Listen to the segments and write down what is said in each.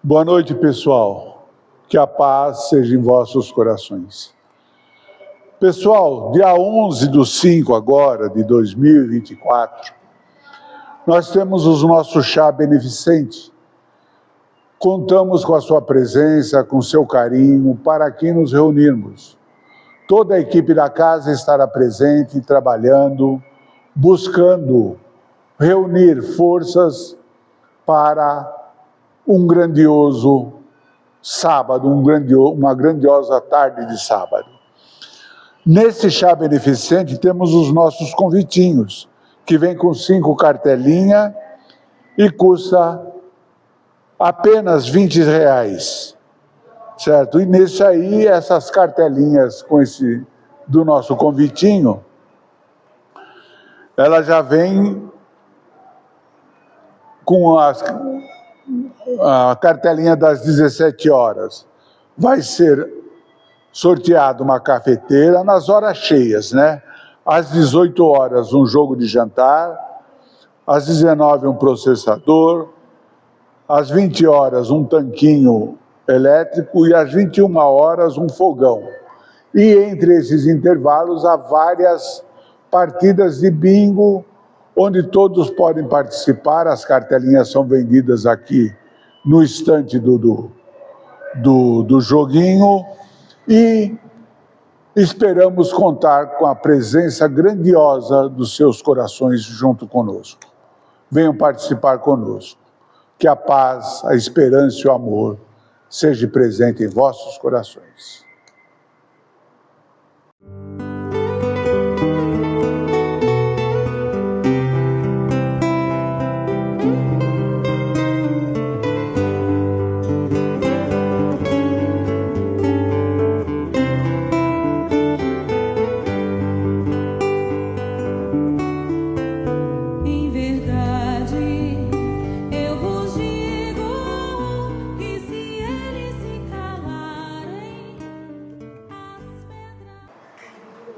Boa noite, pessoal. Que a paz seja em vossos corações. Pessoal, dia 11/5 agora, de 2024, nós temos o nosso chá beneficente. Contamos com a sua presença, com seu carinho, para aqui nos reunirmos. Toda a equipe da casa estará presente, trabalhando, buscando reunir forças para um grandioso sábado, uma grandiosa tarde de sábado. Nesse chá beneficente temos os nossos convitinhos, que vem com 5 cartelinhas e custa apenas R$20, certo? E nesse aí, essas cartelinhas com do nosso convitinho, ela já vem com a cartelinha das 17 horas. Vai ser sorteado uma cafeteira nas horas cheias, né? Às 18 horas, um jogo de jantar, às 19 um processador, às 20 horas um tanquinho elétrico e às 21 horas um fogão. E entre esses intervalos há várias partidas de bingo, onde todos podem participar. As cartelinhas são vendidas aqui no estante do joguinho e esperamos contar com a presença grandiosa dos seus corações junto conosco. Venham participar conosco. Que a paz, a esperança e o amor seja presente em vossos corações.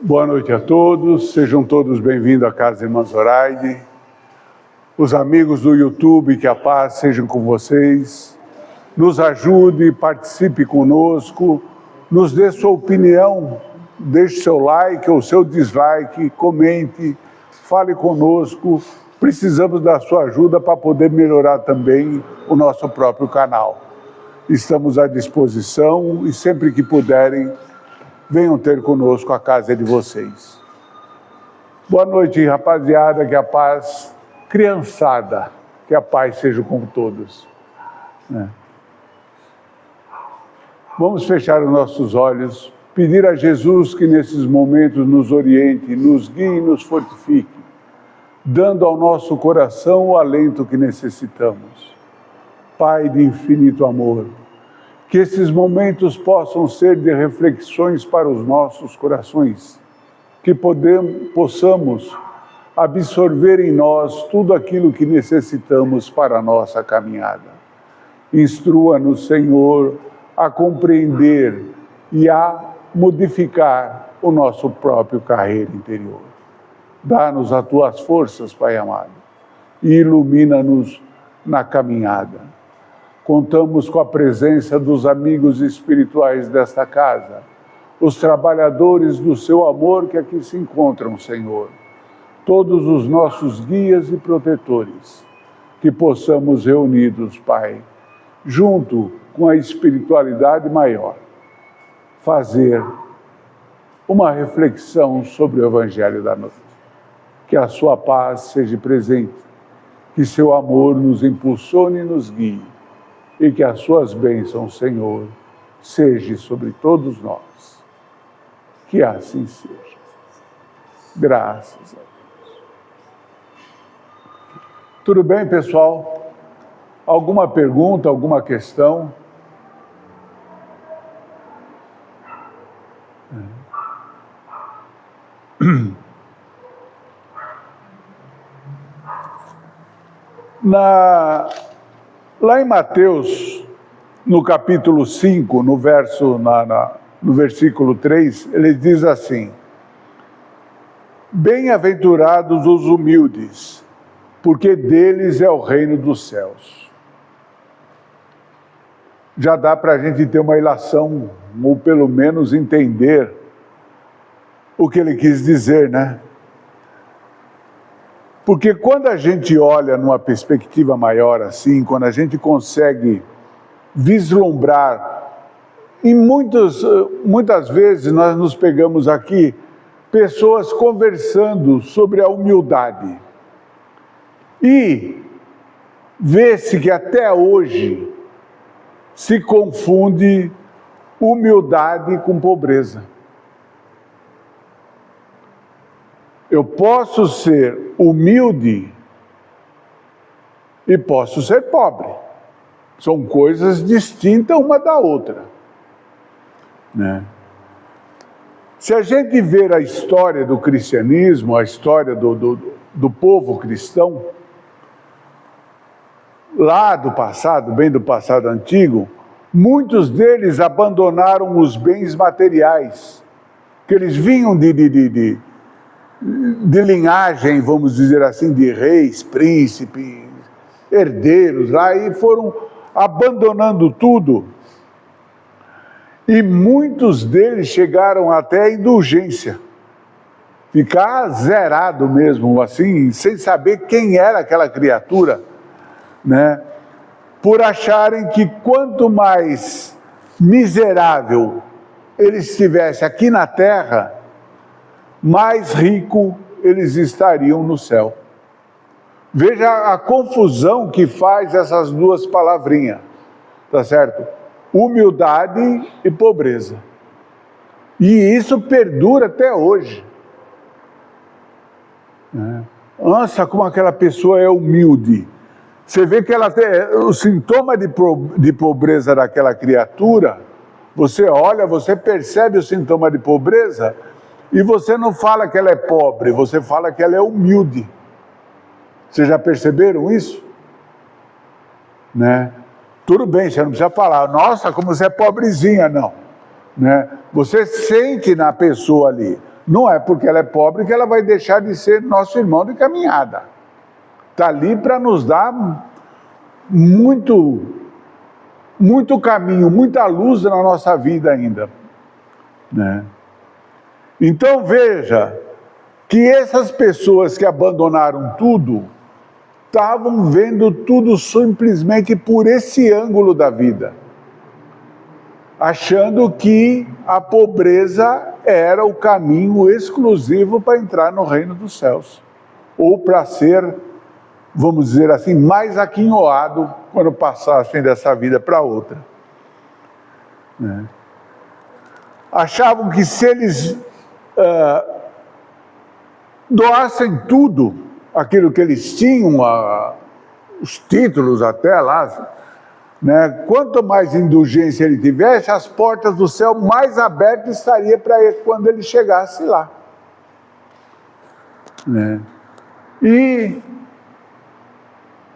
Boa noite a todos, sejam todos bem-vindos à Casa Irmã Zoraide. Os amigos do YouTube, que a paz seja com vocês. Nos ajude, participe conosco, nos dê sua opinião, deixe seu like ou seu dislike, comente, fale conosco. Precisamos da sua ajuda para poder melhorar também o nosso próprio canal. Estamos à disposição e sempre que puderem, venham ter conosco a casa de vocês. Boa noite, rapaziada, que a paz, criançada, que a paz seja com todos. Vamos fechar os nossos olhos, pedir a Jesus que nesses momentos nos oriente, nos guie e nos fortifique, dando ao nosso coração o alento que necessitamos. Pai de infinito amor, que esses momentos possam ser de reflexões para os nossos corações, que possamos absorver em nós tudo aquilo que necessitamos para a nossa caminhada. Instrua-nos, Senhor, a compreender e a modificar o nosso próprio carreiro interior. Dá-nos as tuas forças, Pai amado, e ilumina-nos na caminhada. Contamos com a presença dos amigos espirituais desta casa, os trabalhadores do seu amor que aqui se encontram, Senhor, todos os nossos guias e protetores, que possamos reunidos, Pai, junto com a espiritualidade maior, fazer uma reflexão sobre o Evangelho da noite. Que a sua paz seja presente, que seu amor nos impulsione e nos guie, e que as suas bênçãos, Senhor, sejam sobre todos nós. Que assim seja. Graças a Deus. Tudo bem, pessoal? Alguma pergunta, alguma questão? Lá em Mateus, no capítulo 5, no versículo 3, ele diz assim: bem-aventurados os humildes, porque deles é o reino dos céus. já dá para a gente ter uma ilação, ou pelo menos entender o que ele quis dizer, né? Porque quando a gente olha numa perspectiva maior assim, quando a gente consegue vislumbrar, e muitas vezes nós nos pegamos aqui, pessoas conversando sobre a humildade. E vê-se que até hoje se confunde humildade com pobreza. Eu posso ser humilde e posso ser pobre. São coisas distintas uma da outra, né? Se a gente ver a história do cristianismo, a história do povo cristão, lá do passado, bem do passado antigo, muitos deles abandonaram os bens materiais, que eles vinham de linhagem, vamos dizer assim, de reis, príncipes, herdeiros, lá, e foram abandonando tudo. E muitos deles chegaram até a indulgência, ficar zerado mesmo, assim, sem saber quem era aquela criatura, né? Por acharem que quanto mais miserável eles estivessem aqui na terra, mais rico eles estariam no céu. Veja a confusão que faz essas duas palavrinhas, tá certo? Humildade e pobreza. E isso perdura até hoje. Nossa, como aquela pessoa é humilde. Você vê que ela tem o sintoma de pobreza daquela criatura, você olha, você percebe o sintoma de pobreza, e você não fala que ela é pobre, você fala que ela é humilde. Vocês já perceberam isso? Né? Tudo bem, você não precisa falar, nossa, como você é pobrezinha, não. Né? Você sente na pessoa ali, não é porque ela é pobre que ela vai deixar de ser nosso irmão de caminhada. Está ali para nos dar muito caminho, muita luz na nossa vida ainda. Né? Então veja que essas pessoas que abandonaram tudo, estavam vendo tudo simplesmente por esse ângulo da vida, achando que a pobreza era o caminho exclusivo para entrar no reino dos céus, ou para ser, vamos dizer assim, mais aquinhoado quando passassem dessa vida para outra. Né? Achavam que se eles doassem tudo, aquilo que eles tinham, os títulos até lá, né? Quanto mais indulgência ele tivesse, as portas do céu mais abertas estariam para ele quando ele chegasse lá. Né? E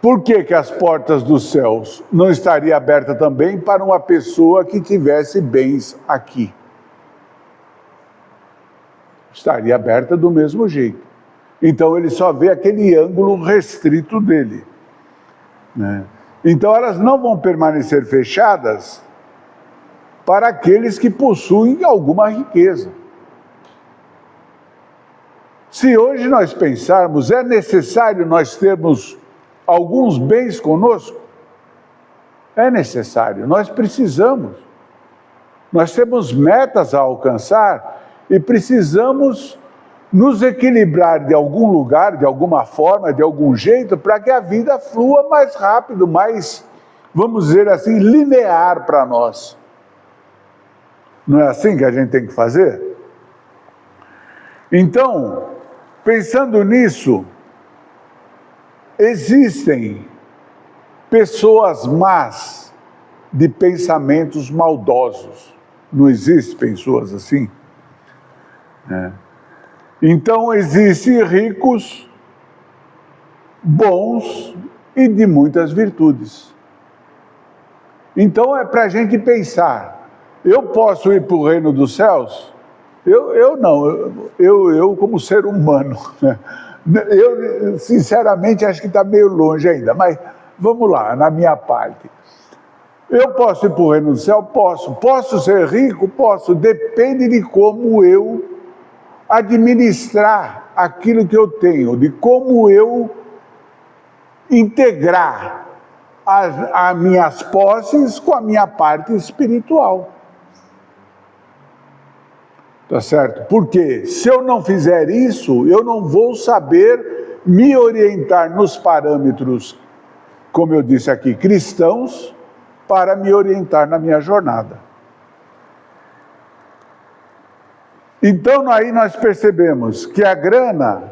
por que as portas dos céus não estariam abertas também para uma pessoa que tivesse bens aqui? Estaria aberta do mesmo jeito. Então ele só vê aquele ângulo restrito dele. Né? Então elas não vão permanecer fechadas para aqueles que possuem alguma riqueza. Se hoje nós pensarmos, é necessário nós termos alguns bens conosco? É necessário, nós precisamos. Nós temos metas a alcançar e precisamos nos equilibrar de algum lugar, de alguma forma, de algum jeito, para que a vida flua mais rápido, mais, vamos dizer assim, linear para nós. Não é assim que a gente tem que fazer? Então, pensando nisso, existem pessoas más de pensamentos maldosos. Não existem pessoas assim? Então, existem ricos, bons e de muitas virtudes. Então, é para a gente pensar, eu posso ir para o reino dos céus? Eu não, eu como ser humano, né? Eu sinceramente acho que está meio longe ainda, mas vamos lá, na minha parte. Eu posso ir para o reino do céu? Posso. Posso ser rico? Posso. Depende de como eu administrar aquilo que eu tenho, de como eu integrar as minhas posses com a minha parte espiritual. Tá certo? Porque se eu não fizer isso, eu não vou saber me orientar nos parâmetros, como eu disse aqui, cristãos, para me orientar na minha jornada. Então aí nós percebemos que a grana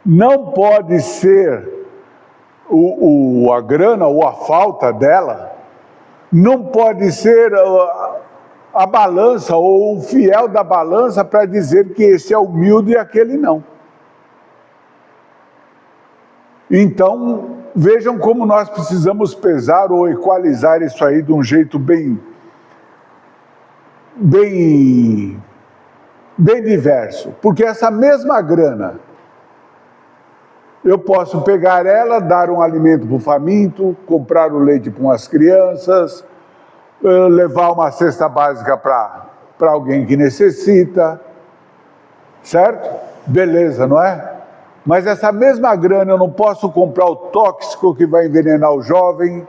não pode ser, a grana ou a falta dela, não pode ser a balança ou o fiel da balança para dizer que esse é humilde e aquele não. Então, vejam como nós precisamos pesar ou equalizar isso aí de um jeito bem diverso. Porque essa mesma grana, eu posso pegar ela, dar um alimento para o faminto, comprar o leite para umas crianças, levar uma cesta básica para alguém que necessita, certo? Beleza, não é? Mas essa mesma grana eu não posso comprar o tóxico que vai envenenar o jovem,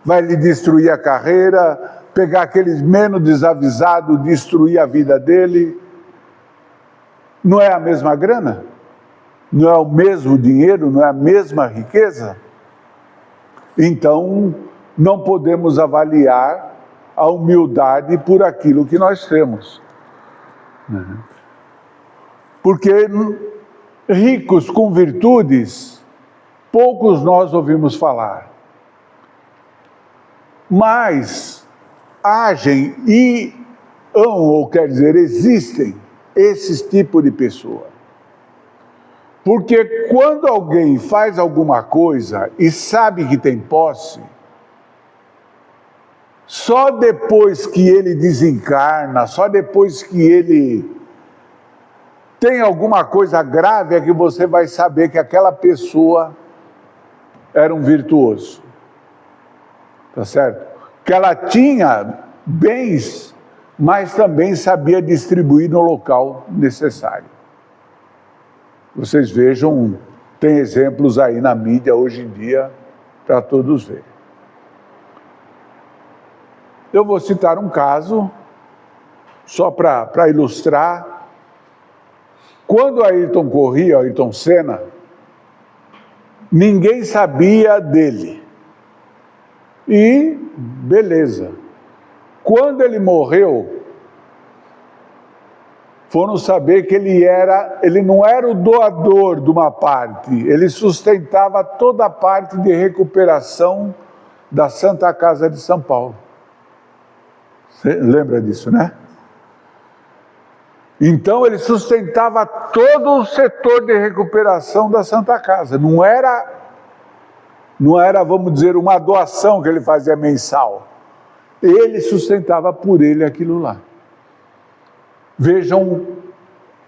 vai lhe destruir a carreira, pegar aqueles menos desavisados, destruir a vida dele. Não é a mesma grana? Não é o mesmo dinheiro? Não é a mesma riqueza? Então, não podemos avaliar a humildade por aquilo que nós temos. Porque ricos com virtudes, poucos nós ouvimos falar. Mas agem e ou quer dizer, existem esses tipos de pessoa. Porque quando alguém faz alguma coisa e sabe que tem posse, só depois que ele desencarna, só depois que ele tem alguma coisa grave é que você vai saber que aquela pessoa era um virtuoso. Tá certo? Que ela tinha bens, mas também sabia distribuir no local necessário. Vocês vejam, tem exemplos aí na mídia hoje em dia para todos verem. Eu vou citar um caso, só para ilustrar. Quando Ayrton corria, Ayrton Senna, ninguém sabia dele. E, beleza. Quando ele morreu, foram saber que ele não era o doador de uma parte, ele sustentava toda a parte de recuperação da Santa Casa de São Paulo. Você lembra disso, né? Então ele sustentava todo o setor de recuperação da Santa Casa. Não era, vamos dizer, uma doação que ele fazia mensal. Ele sustentava por ele aquilo lá. Vejam,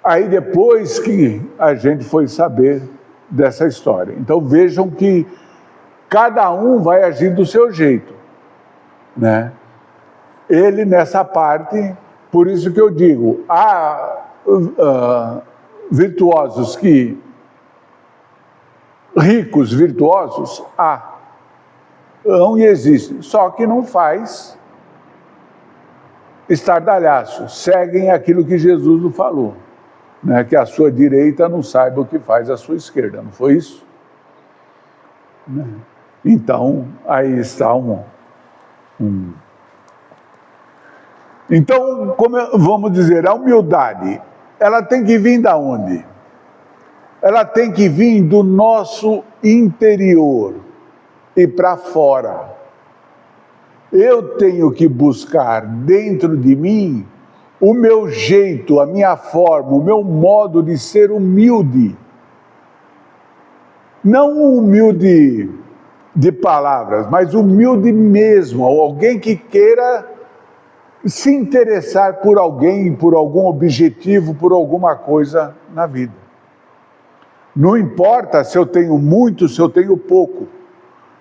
aí depois que a gente foi saber dessa história. Então vejam que cada um vai agir do seu jeito, né? Ele nessa parte, por isso que eu digo, há virtuosos que, ricos virtuosos, não existem, só que não faz estardalhaço, seguem aquilo que Jesus nos falou, né? Que a sua direita não saiba o que faz a sua esquerda, não foi isso? Né? Então, aí está Então, vamos dizer, a humildade, ela tem que vir da onde? Ela tem que vir do nosso interior e para fora. Eu tenho que buscar dentro de mim o meu jeito, a minha forma, o meu modo de ser humilde. Não humilde de palavras, mas humilde mesmo, alguém que queira se interessar por alguém, por algum objetivo, por alguma coisa na vida. Não importa se eu tenho muito, se eu tenho pouco,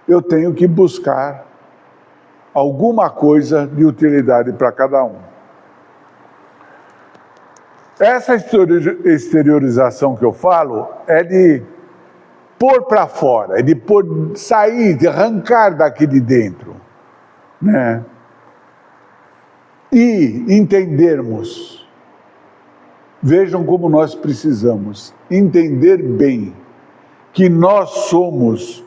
eu tenho que buscar alguma coisa de utilidade para cada um. Essa exteriorização que eu falo é de pôr para fora, é de sair, de arrancar daqui de dentro, né? E entendermos, vejam como nós precisamos entender bem que nós somos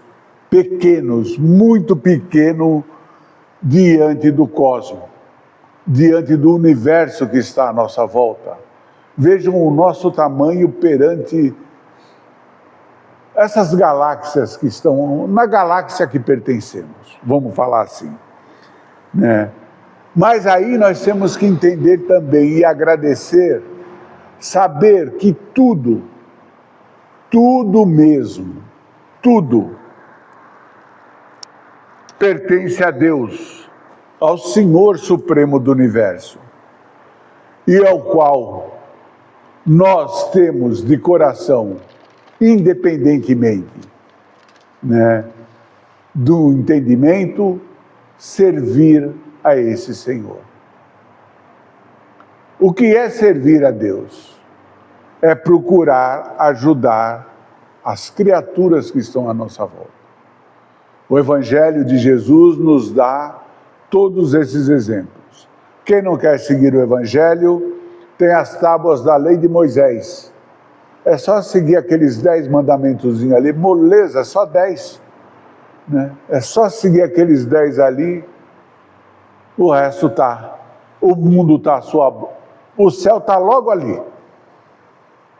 pequenos, muito pequeno diante do cosmos, diante do universo que está à nossa volta. Vejam o nosso tamanho perante essas galáxias que estão na galáxia que pertencemos, vamos falar assim, né? Mas aí nós temos que entender também e agradecer, saber que tudo mesmo, tudo pertence a Deus, ao Senhor Supremo do Universo, e ao qual nós temos de coração, independentemente, né, do entendimento, servir a esse Senhor. O que é servir a Deus? É procurar ajudar as criaturas que estão à nossa volta. O Evangelho de Jesus nos dá todos esses exemplos. Quem não quer seguir o Evangelho, tem as tábuas da lei de Moisés. É só seguir aqueles 10 mandamentos ali, moleza, só 10. Né? É só seguir aqueles 10 ali, o resto está. O mundo está à sua... O céu está logo ali.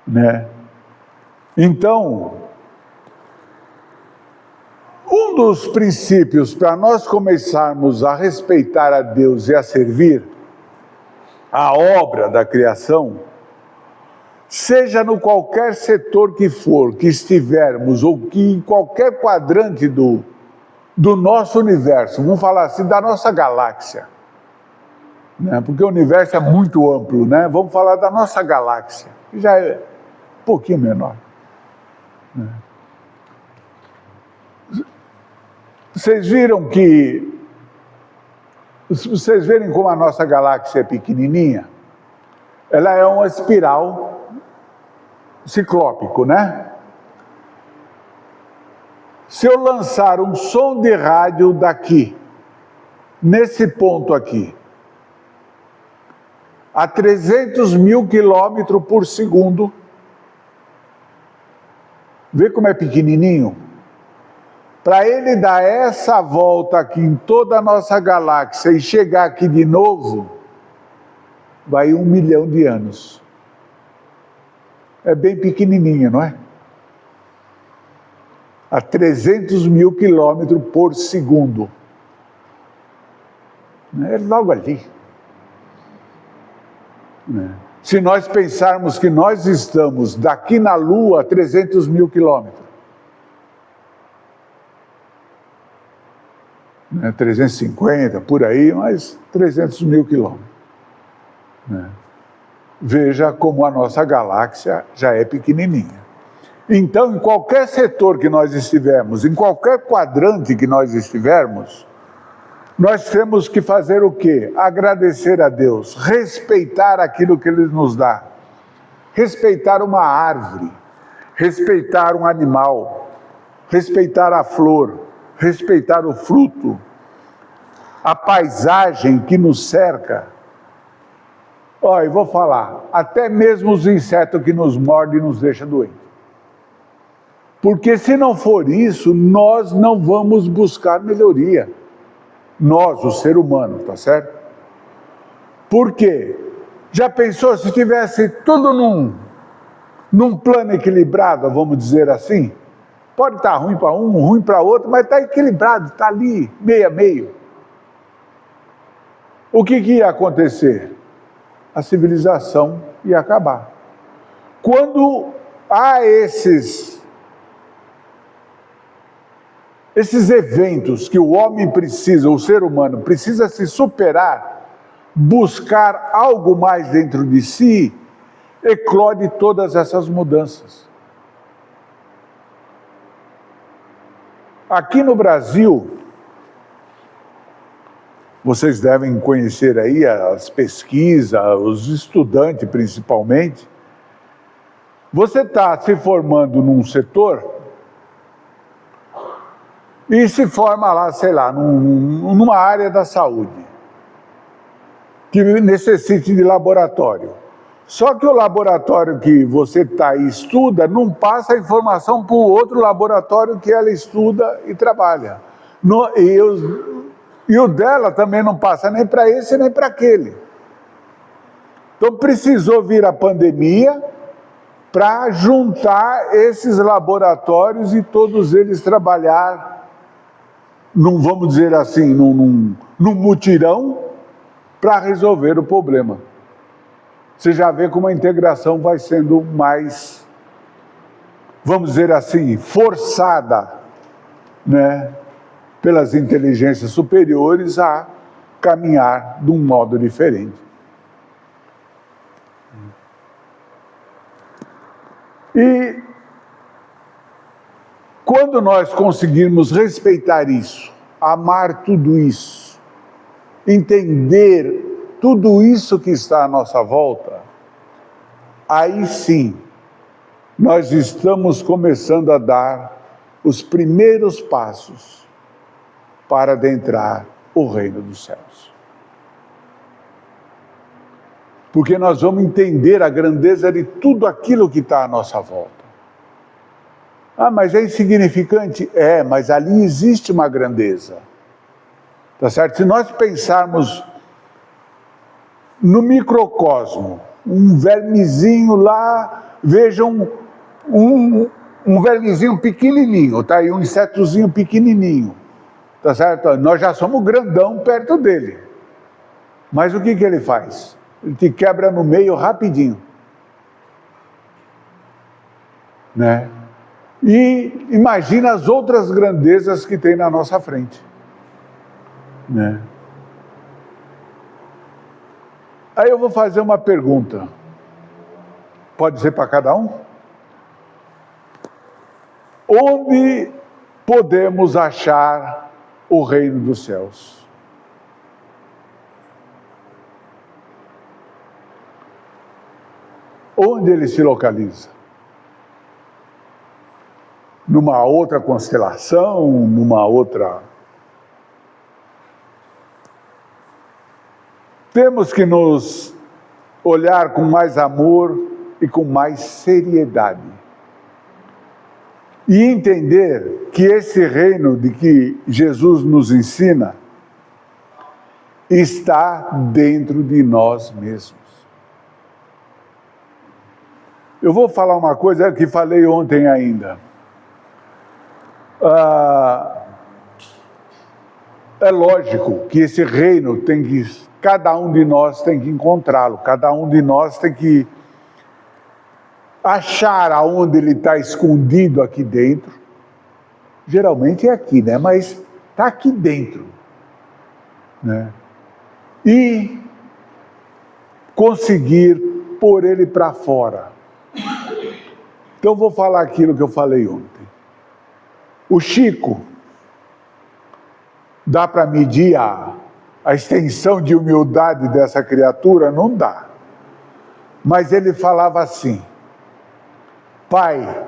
Né? Então, um dos princípios para nós começarmos a respeitar a Deus e a servir a obra da criação, seja no qualquer setor que for, que estivermos, ou que em qualquer quadrante do nosso universo, vamos falar assim, da nossa galáxia, né? Porque o universo é muito amplo, né? Vamos falar da nossa galáxia, que já é um pouquinho menor. Né? Vocês viram que, se vocês verem como a nossa galáxia é pequenininha, ela é uma espiral ciclópico, né? Se eu lançar um som de rádio daqui, nesse ponto aqui, a 300 mil quilômetros por segundo, vê como é pequenininho? Para ele dar essa volta aqui em toda a nossa galáxia e chegar aqui de novo, vai 1 milhão de anos. É bem pequenininho, não é? A 300 mil quilômetros por segundo. É logo ali. Se nós pensarmos que nós estamos daqui na Lua a 300 mil quilômetros, 350, por aí, mas 300 mil quilômetros. Veja como a nossa galáxia já é pequenininha. Então, em qualquer setor que nós estivermos, em qualquer quadrante que nós estivermos, nós temos que fazer o quê? Agradecer a Deus, respeitar aquilo que Ele nos dá. Respeitar uma árvore, respeitar um animal, respeitar a flor, respeitar o fruto, a paisagem que nos cerca. Olha, eu vou falar, até mesmo os insetos que nos mordem e nos deixam doentes. Porque se não for isso, nós não vamos buscar melhoria. Nós, o ser humano, tá certo? Por quê? Já pensou se tivesse tudo num plano equilibrado, vamos dizer assim? Pode estar ruim para um, ruim para outro, mas está equilibrado, está ali, meio a meio. O que ia acontecer? A civilização ia acabar. Quando há esses eventos que o homem precisa, o ser humano precisa se superar, buscar algo mais dentro de si, eclode todas essas mudanças. Aqui no Brasil, vocês devem conhecer aí as pesquisas, os estudantes principalmente. Você está se formando num setor e se forma lá, sei lá, numa área da saúde, que necessite de laboratório. Só que o laboratório que você está e estuda não passa a informação para o outro laboratório que ela estuda e trabalha. E o dela também não passa nem para esse nem para aquele. Então precisou vir a pandemia para juntar esses laboratórios e todos eles trabalhar, vamos dizer assim, num mutirão para resolver o problema. Você já vê como a integração vai sendo mais, vamos dizer assim, forçada, né, pelas inteligências superiores a caminhar de um modo diferente. E quando nós conseguirmos respeitar isso, amar tudo isso, entender tudo isso que está à nossa volta, aí sim, nós estamos começando a dar os primeiros passos para adentrar o reino dos céus. Porque nós vamos entender a grandeza de tudo aquilo que está à nossa volta. Ah, mas é insignificante? É, mas ali existe uma grandeza. Tá certo? Se nós pensarmos no microcosmo, um vermezinho lá, vejam um vermezinho pequenininho, tá aí, um insetozinho pequenininho, tá certo? Nós já somos grandão perto dele. Mas o que ele faz? Ele te quebra no meio rapidinho, né? E imagina as outras grandezas que tem na nossa frente, né? Aí eu vou fazer uma pergunta. Pode ser para cada um? Onde podemos achar o reino dos céus? Onde ele se localiza? Numa outra constelação, numa outra... Temos que nos olhar com mais amor e com mais seriedade. E entender que esse reino de que Jesus nos ensina está dentro de nós mesmos. Eu vou falar uma coisa que falei ontem ainda. É lógico que esse reino tem que... Cada um de nós tem que encontrá-lo, cada um de nós tem que achar aonde ele está escondido aqui dentro. Geralmente é aqui, né? Mas está aqui dentro, né? E conseguir pôr ele para fora. Então vou falar aquilo que eu falei ontem. O Chico, dá para medir a extensão de humildade dessa criatura? Não dá. Mas ele falava assim: Pai,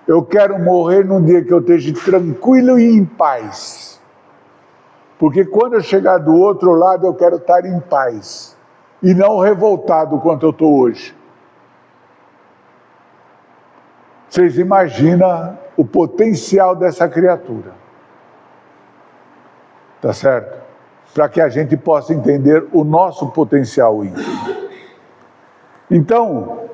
eu quero morrer num dia que eu esteja tranquilo e em paz. Porque quando eu chegar do outro lado, eu quero estar em paz. E não revoltado quanto eu estou hoje. Vocês imaginam o potencial dessa criatura. Tá certo? Para que a gente possa entender o nosso potencial íntimo. Então,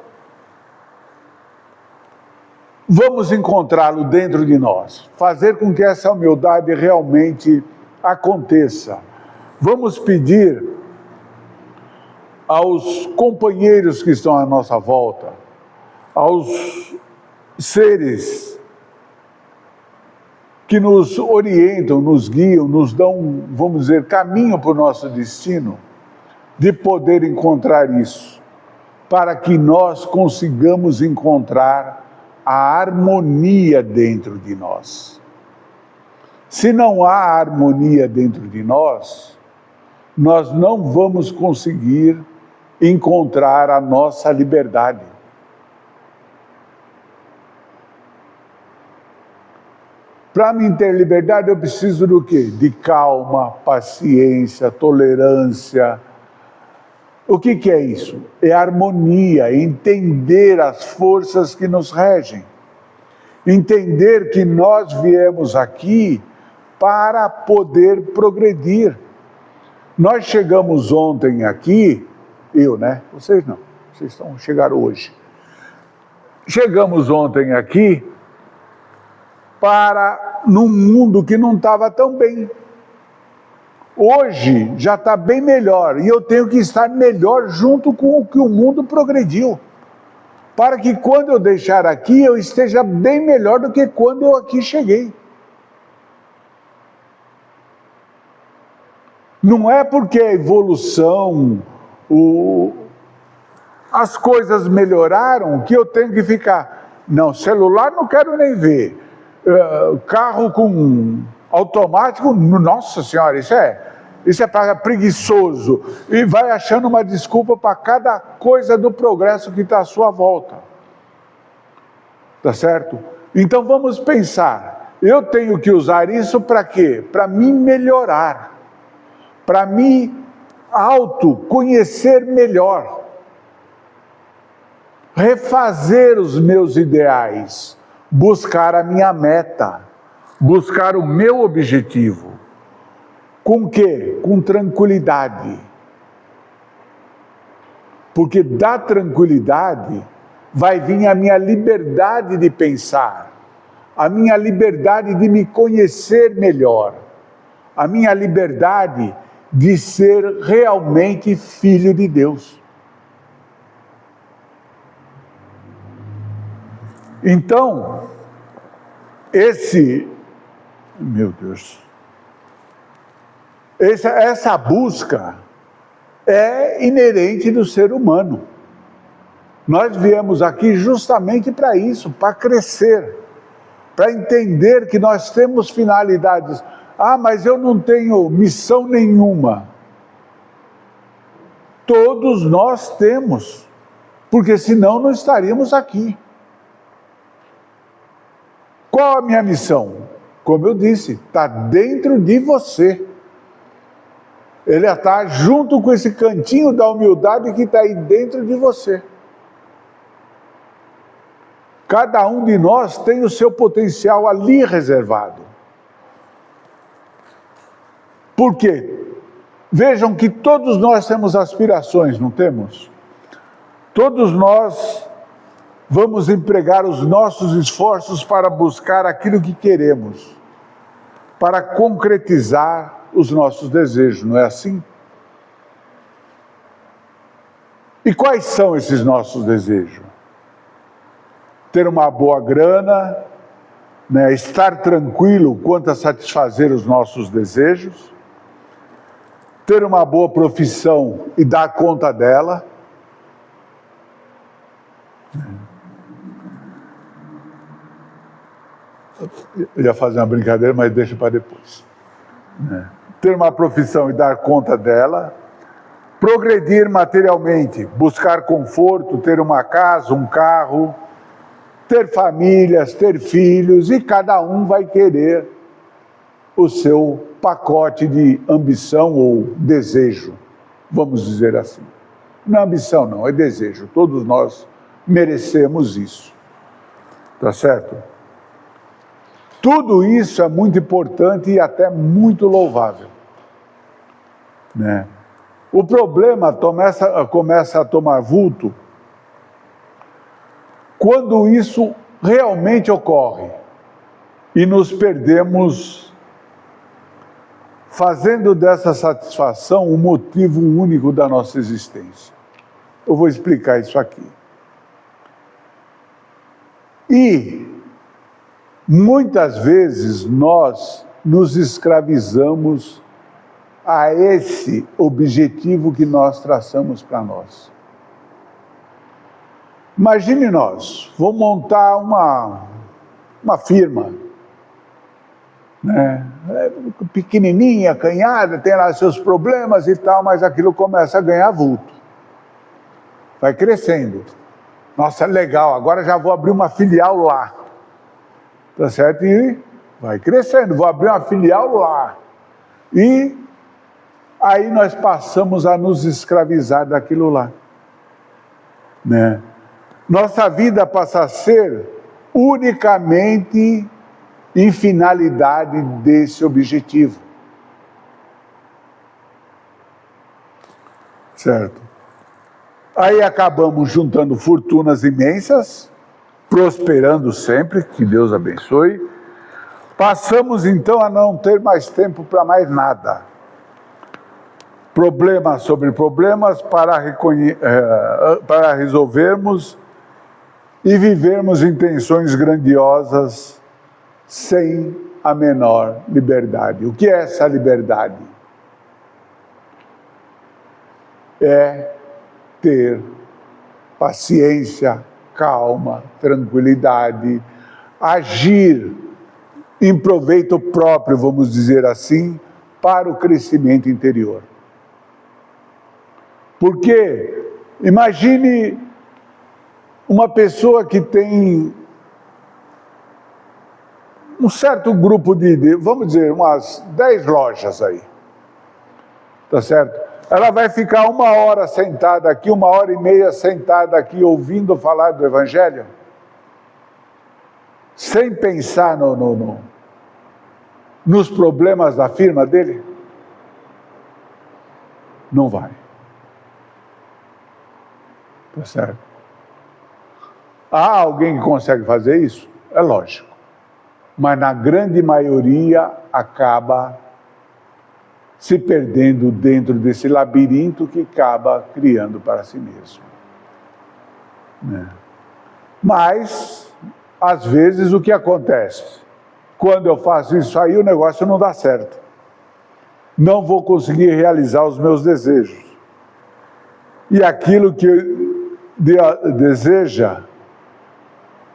vamos encontrá-lo dentro de nós. Fazer com que essa humildade realmente aconteça. Vamos pedir aos companheiros que estão à nossa volta, aos seres que nos orientam, nos guiam, nos dão, vamos dizer, caminho para o nosso destino, de poder encontrar isso, para que nós consigamos encontrar a harmonia dentro de nós. Se não há harmonia dentro de nós, nós não vamos conseguir encontrar a nossa liberdade. Para mim ter liberdade, eu preciso do quê? De calma, paciência, tolerância. O que é isso? É harmonia, entender as forças que nos regem. Entender que nós viemos aqui para poder progredir. Nós chegamos ontem aqui, eu, né? Vocês não, vocês chegaram hoje. Chegamos ontem aqui num mundo que não estava tão bem. Hoje já está bem melhor, e eu tenho que estar melhor junto com o que o mundo progrediu, para que quando eu deixar aqui, eu esteja bem melhor do que quando eu aqui cheguei. Não é porque a evolução, as coisas melhoraram que eu tenho que ficar. Não, celular não quero nem ver. Carro com automático, nossa senhora, isso é para preguiçoso. E vai achando uma desculpa para cada coisa do progresso que está à sua volta. Tá certo? Então vamos pensar, eu tenho que usar isso para quê? Para me melhorar, para me autoconhecer melhor, refazer os meus ideais, buscar a minha meta, buscar o meu objetivo. Com quê? Com tranquilidade. Porque da tranquilidade vai vir a minha liberdade de pensar, a minha liberdade de me conhecer melhor, a minha liberdade de ser realmente filho de Deus. Então, essa busca é inerente do ser humano. Nós viemos aqui justamente para isso, para crescer, para entender que nós temos finalidades. Ah, mas eu não tenho missão nenhuma. Todos nós temos, porque senão não estaríamos aqui. Qual a minha missão? Como eu disse, está dentro de você. Ele está junto com esse cantinho da humildade que está aí dentro de você. Cada um de nós tem o seu potencial ali reservado. Por quê? Vejam que todos nós temos aspirações, não temos? Todos nós vamos empregar os nossos esforços para buscar aquilo que queremos, para concretizar os nossos desejos, não é assim? E quais são esses nossos desejos? Ter uma boa grana, né? Estar tranquilo quanto a satisfazer os nossos desejos, ter uma boa profissão e dar conta dela. Eu ia fazer uma brincadeira, mas deixa para depois. Ter uma profissão e dar conta dela, progredir materialmente, buscar conforto, ter uma casa, um carro, ter famílias, ter filhos, e cada um vai querer o seu pacote de ambição ou desejo, vamos dizer assim. Não é ambição não, é desejo, todos nós merecemos isso, tá certo? Tudo isso é muito importante e até muito louvável, né? O problema começa a tomar vulto quando isso realmente ocorre e nos perdemos fazendo dessa satisfação o motivo único da nossa existência. Eu vou explicar isso aqui. E muitas vezes nós nos escravizamos a esse objetivo que nós traçamos para nós. Imagine nós, vamos montar uma firma. né? Pequenininha, acanhada, tem lá seus problemas e tal, mas aquilo começa a ganhar vulto. Vai crescendo. Nossa, legal, agora já vou abrir uma filial lá. Tá certo? E vai crescendo, vou abrir uma filial lá. E aí nós passamos a nos escravizar daquilo lá, né? Nossa vida passa a ser unicamente em finalidade desse objetivo. Certo? Aí acabamos juntando fortunas imensas, prosperando sempre, que Deus abençoe. Passamos então a não ter mais tempo para mais nada. Problemas sobre problemas para resolvermos e vivermos intenções grandiosas sem a menor liberdade. O que é essa liberdade? É ter paciência, calma, tranquilidade, agir em proveito próprio, vamos dizer assim, para o crescimento interior. Porque imagine uma pessoa que tem um certo grupo vamos dizer, umas 10 lojas aí, tá certo? Ela vai ficar 1 hora sentada aqui, 1h30 sentada aqui, ouvindo falar do Evangelho, sem pensar nos problemas da firma dele? Não vai. Tá certo? Há alguém que consegue fazer isso? É lógico. Mas na grande maioria acaba se perdendo dentro desse labirinto que acaba criando para si mesmo. Né? Mas, às vezes, o que acontece? Quando eu faço isso aí, o negócio não dá certo. Não vou conseguir realizar os meus desejos. E aquilo que deseja,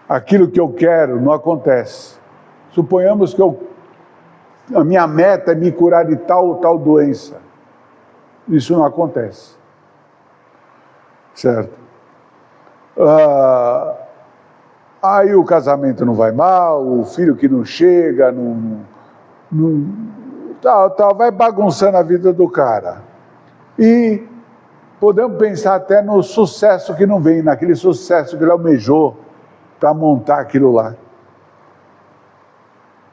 aquilo que eu quero, não acontece. Suponhamos que a minha meta é me curar de tal ou tal doença. Isso não acontece. Certo? Aí o casamento não vai mal, o filho que não chega, vai bagunçando a vida do cara. E podemos pensar até no sucesso que não vem, naquele sucesso que ele almejou para montar aquilo lá.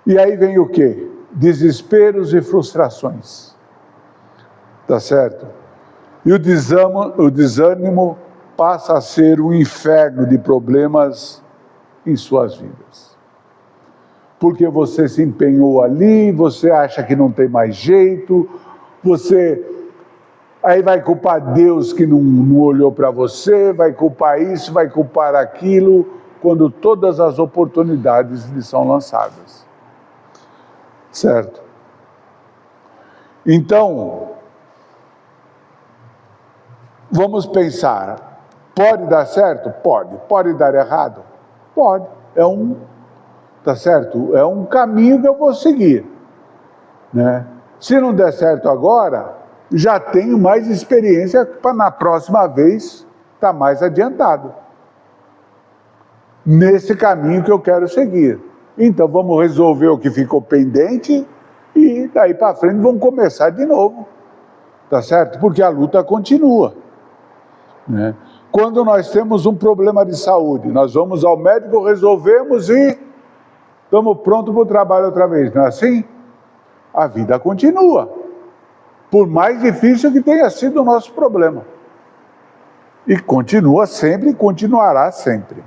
E aí vem o quê? Desesperos e frustrações. Tá certo? E o desânimo passa a ser um inferno de problemas em suas vidas. Porque você se empenhou ali, você acha que não tem mais jeito, aí vai culpar Deus que não olhou para você, vai culpar isso, vai culpar aquilo, quando todas as oportunidades lhe são lançadas. Certo? Então, vamos pensar, pode dar certo? Pode. Pode dar errado? Pode. Tá certo? É um caminho que eu vou seguir. Né? Se não der certo agora, já tenho mais experiência para na próxima vez estar mais adiantado. Nesse caminho que eu quero seguir. Então vamos resolver o que ficou pendente e daí para frente vamos começar de novo. Tá certo? Porque a luta continua. Né? Quando nós temos um problema de saúde, nós vamos ao médico, resolvemos e estamos prontos para o trabalho outra vez. Não é assim? A vida continua. Por mais difícil que tenha sido o nosso problema. E continua sempre e continuará sempre.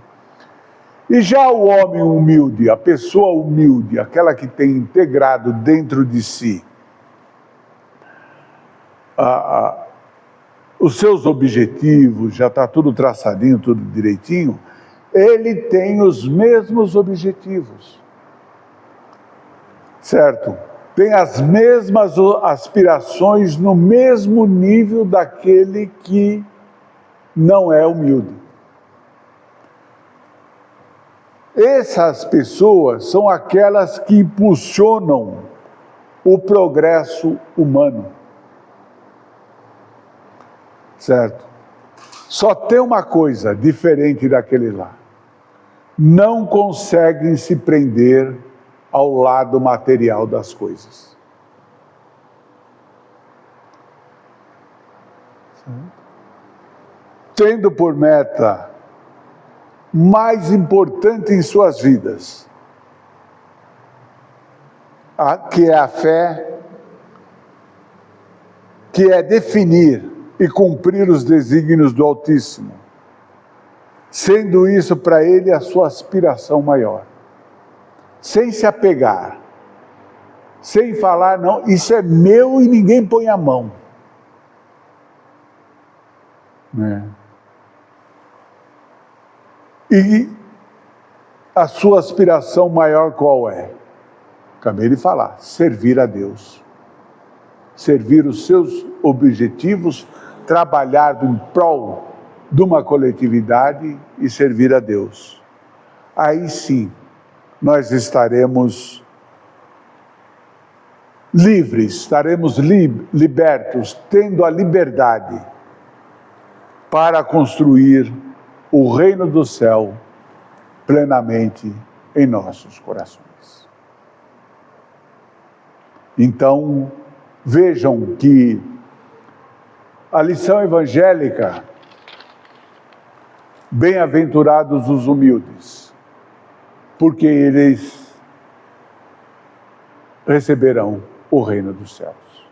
E já o homem humilde, a pessoa humilde, aquela que tem integrado dentro de si os seus objetivos, já está tudo traçadinho, tudo direitinho, ele tem os mesmos objetivos. Certo? Tem as mesmas aspirações no mesmo nível daquele que não é humilde. Essas pessoas são aquelas que impulsionam o progresso humano. Certo? Só tem uma coisa diferente daquele lá. Não conseguem se prender ao lado material das coisas. Tendo por meta mais importante em suas vidas, que é a fé, que é definir e cumprir os desígnios do Altíssimo, sendo isso para ele a sua aspiração maior, sem se apegar, sem falar, não, isso é meu e ninguém põe a mão. E a sua aspiração maior qual é? Acabei de falar, servir a Deus. Servir os seus objetivos, trabalhar em prol de uma coletividade e servir a Deus. Aí sim, nós estaremos livres, estaremos libertos, tendo a liberdade para construir o reino do céu plenamente em nossos corações. Então, vejam que a lição evangélica, bem-aventurados os humildes, porque eles receberão o reino dos céus.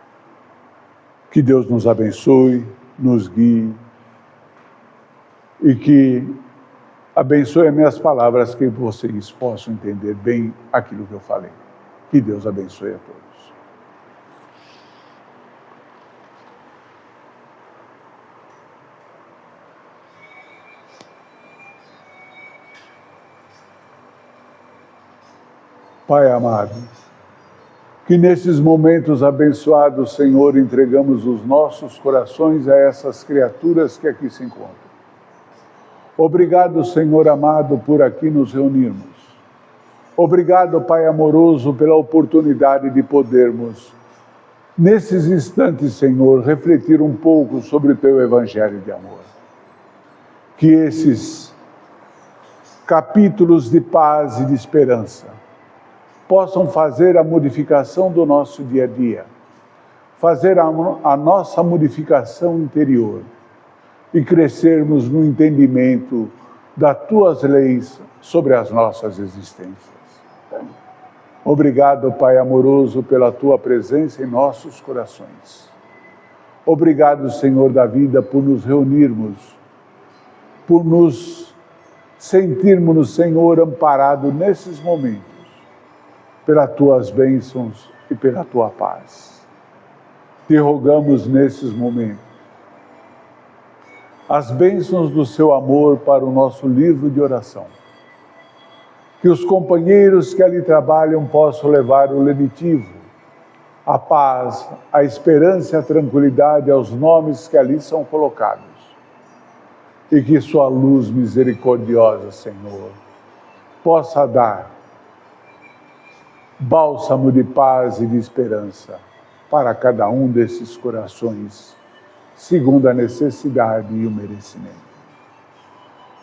Que Deus nos abençoe, nos guie, e que abençoe as minhas palavras, que vocês possam entender bem aquilo que eu falei. Que Deus abençoe a todos. Pai amado, que nesses momentos abençoados, Senhor, entregamos os nossos corações a essas criaturas que aqui se encontram. Obrigado, Senhor amado, por aqui nos reunirmos. Obrigado, Pai amoroso, pela oportunidade de podermos, nesses instantes, Senhor, refletir um pouco sobre o Teu Evangelho de amor. Que esses capítulos de paz e de esperança possam fazer a modificação do nosso dia a dia, fazer a nossa modificação interior e crescermos no entendimento das Tuas leis sobre as nossas existências. Obrigado, Pai amoroso, pela Tua presença em nossos corações. Obrigado, Senhor da vida, por nos reunirmos, por nos sentirmos, Senhor, amparados nesses momentos, pelas Tuas bênçãos e pela Tua paz. Te rogamos nesses momentos as bênçãos do Seu amor para o nosso livro de oração. Que os companheiros que ali trabalham possam levar o lenitivo, a paz, a esperança e a tranquilidade aos nomes que ali são colocados. E que Sua luz misericordiosa, Senhor, possa dar bálsamo de paz e de esperança para cada um desses corações, segundo a necessidade e o merecimento.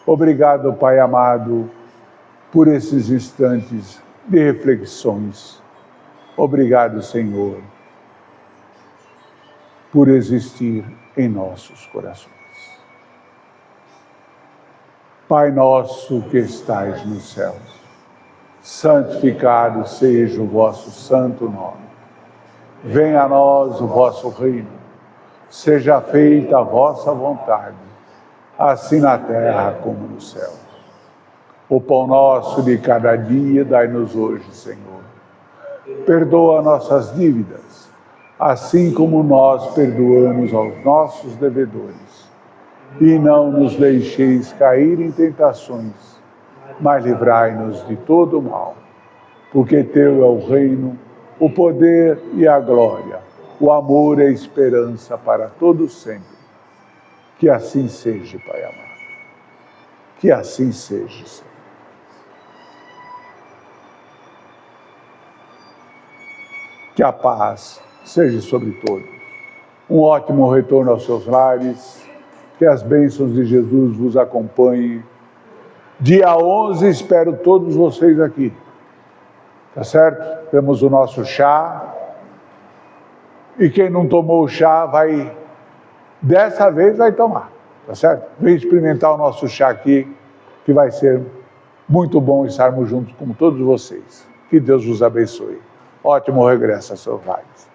Obrigado, Pai amado, por esses instantes de reflexões. Obrigado, Senhor, por existir em nossos corações. Pai nosso que estais nos céus, santificado seja o vosso santo nome. Venha a nós o vosso reino. Seja feita a vossa vontade, assim na terra como no céu. O pão nosso de cada dia dai-nos hoje, Senhor. Perdoa nossas dívidas, assim como nós perdoamos aos nossos devedores. E não nos deixeis cair em tentações, mas livrai-nos de todo o mal. Porque Teu é o reino, o poder e a glória, o amor e a esperança para todos sempre. Que assim seja, Pai amado. Que assim seja, Senhor. Que a paz seja sobre todos. Um ótimo retorno aos seus lares. Que as bênçãos de Jesus vos acompanhem. Dia 11, espero todos vocês aqui. Tá certo? Temos o nosso chá. E quem não tomou o chá, dessa vez vai tomar. Tá certo? Vem experimentar o nosso chá aqui, que vai ser muito bom estarmos juntos com todos vocês. Que Deus vos abençoe. Ótimo regresso a seus lares.